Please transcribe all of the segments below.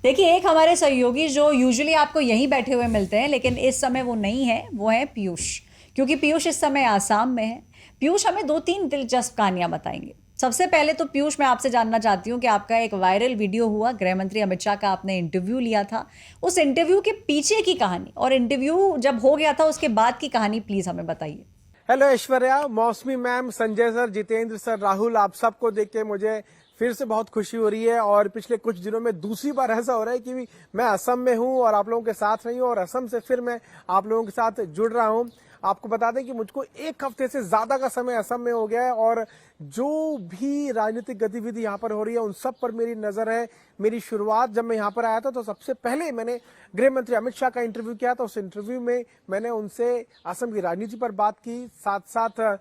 देखिए, एक हमारे सहयोगी जो यूजुअली आपको यहीं बैठे हुए मिलते हैं, लेकिन इस समय वो नहीं है, वो है पीयूष। क्योंकि पीयूष इस समय आसाम में है। पीयूष हमें 2-3 दिलचस्प कहानियाँ बताएँगे। सबसे पहले तो पीयूष, मैं आपसे जानना चाहती हूँ कि आपका एक वायरल वीडियो हुआ, गृह मंत्री अमित शाह का आपने इंटरव्यू लिया था। उस इंटरव्यू के पीछे की कहानी और इंटरव्यू जब हो गया था उसके बाद की कहानी प्लीज़ हमें बताइए। हेलो ऐश्वर्या, मौसमी ma'am, Sanjay sir, Jitendra sir, Rahul, आप सबको देख के मुझे फिर से बहुत खुशी हो रही है। और पिछले कुछ दिनों में दूसरी बार ऐसा हो रहा है कि मैं असम में हूं और आप लोगों के साथ नहीं हूं, और असम से फिर मैं आप लोगों के साथ जुड़ रहा हूं। आपको बता दें कि मुझको एक हफ्ते से ज्यादा का समय असम में हो गया है, और जो भी राजनीतिक गतिविधि यहाँ पर हो रही है उन सब पर मेरी नजर है। मेरी शुरुआत जब मैं यहाँ पर आया था तो सबसे पहले मैंने गृह मंत्री अमित शाह का इंटरव्यू किया था। उस इंटरव्यू में मैंने उनसे असम की राजनीति पर बात की, साथ साथ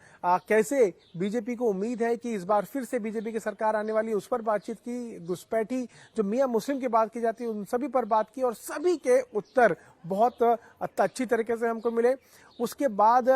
कैसे बीजेपी को उम्मीद है कि इस बार फिर से बीजेपी की सरकार आने वाली है, उस पर बातचीत की। घुसपैठी जो मियां मुस्लिम की बात की जाती है उन सभी पर बात की, और सभी के उत्तर बहुत अच्छी तरीके से हमको मिले। उसके बाद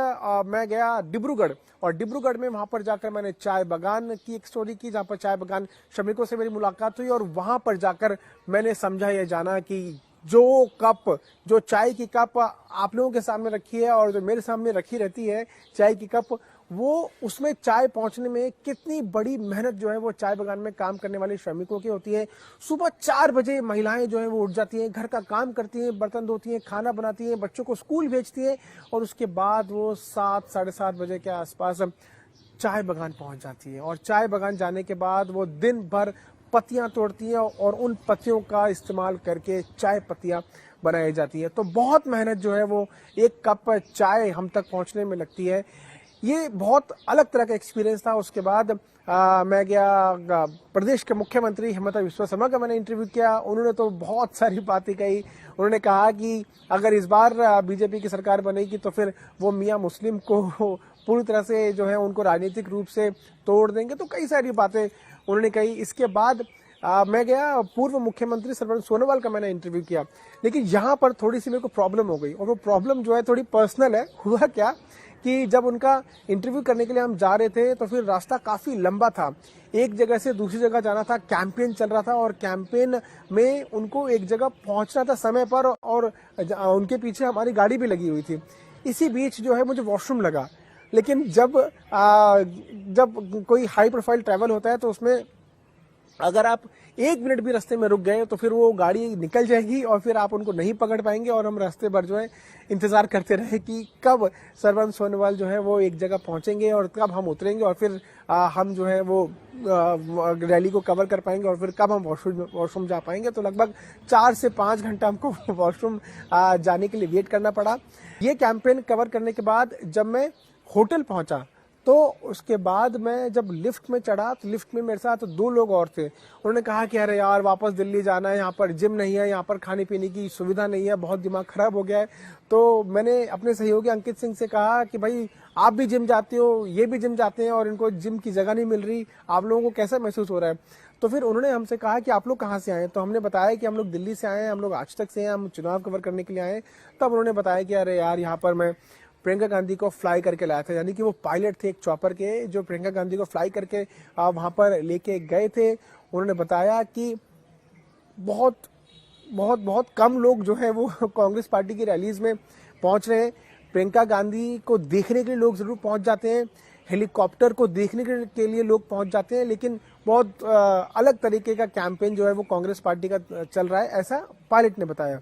मैं गया डिब्रूगढ़, और डिब्रूगढ़ में वहां पर जाकर मैंने चाय बागान की एक स्टोरी की, जहां पर चाय बागान श्रमिकों से मेरी मुलाकात हुई, और वहां पर जाकर मैंने समझा, यह जाना कि जो चाय की कप आप लोगों के सामने रखी है और जो मेरे सामने रखी रहती है चाय की कप, वो उसमें चाय पहुंचने में कितनी बड़ी मेहनत जो है वो चाय बागान में काम करने वाले श्रमिकों की होती है। सुबह 4 बजे महिलाएं जो है वो उठ जाती हैं, घर का काम करती हैं, बर्तन धोती हैं, खाना बनाती हैं, बच्चों को स्कूल भेजती हैं, और उसके बाद वो 7 साढ़े 7 बजे के आसपास चाय बागान पहुंच जाती है। और चाय बागान जाने के बाद वो दिन भर पत्तियां तोड़ती हैं, और उन पत्तियों का इस्तेमाल करके चाय पत्तियां बनाई जाती है। तो बहुत मेहनत जो है वो एक कप चाय हम तक पहुंचने में लगती है। ये बहुत अलग तरह का एक्सपीरियंस था। उसके बाद मैं गया प्रदेश के मुख्यमंत्री हिमंता बिस्वा शर्मा का मैंने इंटरव्यू किया। उन्होंने तो बहुत सारी बातें कही। उन्होंने कहा कि अगर इस बार बीजेपी की सरकार बनेगी तो फिर वो मियां मुस्लिम को पूरी तरह से जो है उनको राजनीतिक रूप से तोड़ देंगे। तो कई सारी बातें उन्होंने कही। इसके बाद मैं गया पूर्व मुख्यमंत्री सर्बानंद सोनोवाल का मैंने इंटरव्यू किया। लेकिन यहाँ पर थोड़ी सी मेरे को प्रॉब्लम हो गई, और वो प्रॉब्लम जो है थोड़ी पर्सनल है। हुआ क्या कि जब उनका इंटरव्यू करने के लिए हम जा रहे थे तो फिर रास्ता काफी लंबा था, एक जगह से दूसरी जगह जाना था, कैंपेन चल रहा था, और कैंपेन में उनको एक जगह पहुंचना था समय पर, और उनके पीछे हमारी गाड़ी भी लगी हुई थी। इसी बीच जो है मुझे वॉशरूम लगा। लेकिन जब कोई हाई प्रोफाइल ट्रैवल होता है तो उसमें अगर आप 1 मिनट भी रास्ते में रुक गए तो फिर वो गाड़ी निकल जाएगी, और फिर आप उनको नहीं पकड़ पाएंगे। और हम रास्ते भर जो है इंतजार करते रहे कि कब सर्बानंद सोनोवाल जो है वो एक जगह पहुंचेंगे, और कब हम उतरेंगे, और फिर हम जो है वो रैली को कवर कर पाएंगे, और फिर कब हम वॉशरूम जा पाएंगे। तो लगभग 4 से 5 घंटा हमको वॉशरूम जाने के लिए वेट करना पड़ा। ये कैंपेन कवर करने के बाद जब मैं होटल पहुंचा, तो उसके बाद मैं जब लिफ्ट में चढ़ा तो लिफ्ट में मेरे साथ 2 लोग और थे। उन्होंने कहा कि अरे यार, वापस दिल्ली जाना है, यहाँ पर जिम नहीं है, यहाँ पर खाने पीने की सुविधा नहीं है, बहुत दिमाग खराब हो गया है। तो मैंने अपने सहयोगी अंकित सिंह से कहा कि भाई, आप भी जिम जाते हो, ये भी जिम जाते हैं, और इनको जिम की जगह नहीं मिल रही, आप लोगों को कैसा महसूस हो रहा है? तो फिर उन्होंने हमसे कहा कि आप लोग कहाँ से आए? तो हमने बताया कि हम लोग दिल्ली से आए हैं, हम लोग आज तक से हैं, हम चुनाव कवर करने के लिए आए हैं। तब उन्होंने बताया कि अरे यार, यहाँ पर मैं प्रियंका गांधी को फ्लाई करके लाया था, यानी कि वो पायलट थे एक चॉपर के, जो प्रियंका गांधी को फ्लाई करके वहां पर लेके गए थे। उन्होंने बताया कि बहुत बहुत बहुत कम लोग जो है वो कांग्रेस पार्टी की रैलीज में पहुंच रहे हैं। प्रियंका गांधी को देखने के लिए लोग जरूर पहुंच जाते हैं, हेलीकॉप्टर को देखने के लिए लोग पहुंच जाते हैं, लेकिन बहुत अलग तरीके का कैंपेन जो है वो कांग्रेस पार्टी का चल रहा है, ऐसा पायलट ने बताया।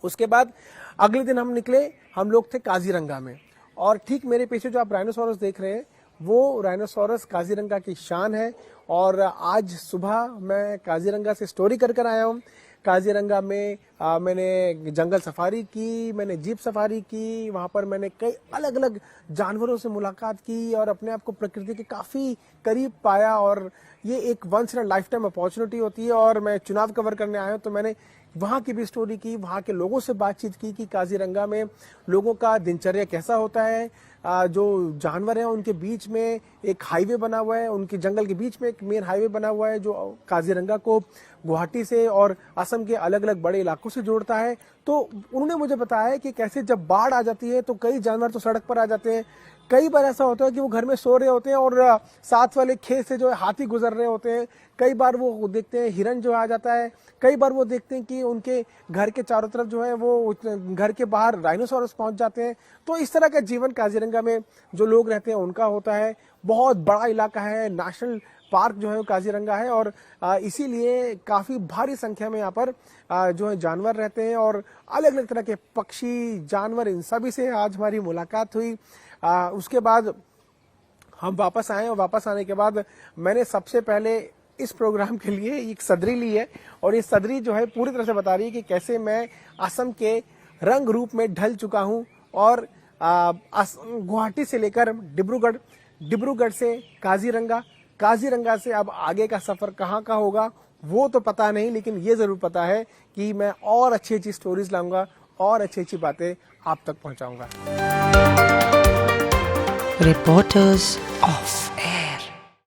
उसके बाद अगले दिन हम निकले, हम लोग थे काजीरंगा में, और ठीक मेरे पीछे जो आप राइनोसोरस देख रहे हैं वो राइनोसोरस काजीरंगा की शान है। और आज सुबह मैं काजीरंगा से स्टोरी कर कर आया हूँ। काजीरंगा में मैंने जंगल सफारी की, मैंने जीप सफारी की, वहां पर मैंने कई अलग अलग जानवरों से मुलाकात की और अपने आप को प्रकृति के काफी करीब पाया। और ये एक once in a lifetime opportunity होती है, और मैं चुनाव कवर करने आया हूँ तो मैंने वहां की भी स्टोरी की, वहां के लोगों से बातचीत की कि काजीरंगा में लोगों का दिनचर्या कैसा होता है। जो जानवर हैं उनके बीच में एक हाईवे बना हुआ है, उनके जंगल के बीच में एक मेन हाईवे बना हुआ है जो काजीरंगा को गुवाहाटी से और असम के अलग अलग बड़े इलाकों से जोड़ता है। तो उन्होंने मुझे बताया कि कैसे जब बाढ़ आ जाती है तो कई जानवर तो सड़क पर आ जाते हैं, कई बार ऐसा होता है कि वो घर में सो रहे होते हैं और साथ वाले खेत से जो है हाथी गुजर रहे होते हैं। कई बार वो देखते हैं हिरन जो आ जाता है। कई बार वो देखते हैं कि उनके घर के चारों तरफ जो है वो घर के बाहर राइनोसोरस पहुंच जाते हैं। तो इस तरह का जीवन काजीरंगा में जो लोग रहते हैं उनका होता है। बहुत बड़ा इलाका है, नेशनल पार्क जो है वो काजीरंगा है और इसीलिए काफी भारी संख्या में यहाँ पर जो है जानवर रहते हैं और अलग अलग तरह के पक्षी, जानवर, इन सभी से आज हमारी मुलाकात हुई। उसके बाद हम वापस आए और वापस आने के बाद मैंने सबसे पहले इस प्रोग्राम के लिए एक सदरी ली है और ये सदरी जो है पूरी तरह से बता रही है कि कैसे मैं असम के रंग रूप में ढल चुका हूं और गुवाहाटी से लेकर डिब्रूगढ़ से काजीरंगा से अब आगे का सफर कहाँ का होगा वो तो पता नहीं, लेकिन ये जरूर पता है कि मैं और अच्छी अच्छी स्टोरीज लाऊंगा और अच्छी अच्छी बातें आप तक पहुंचाऊंगा। Reporters Off.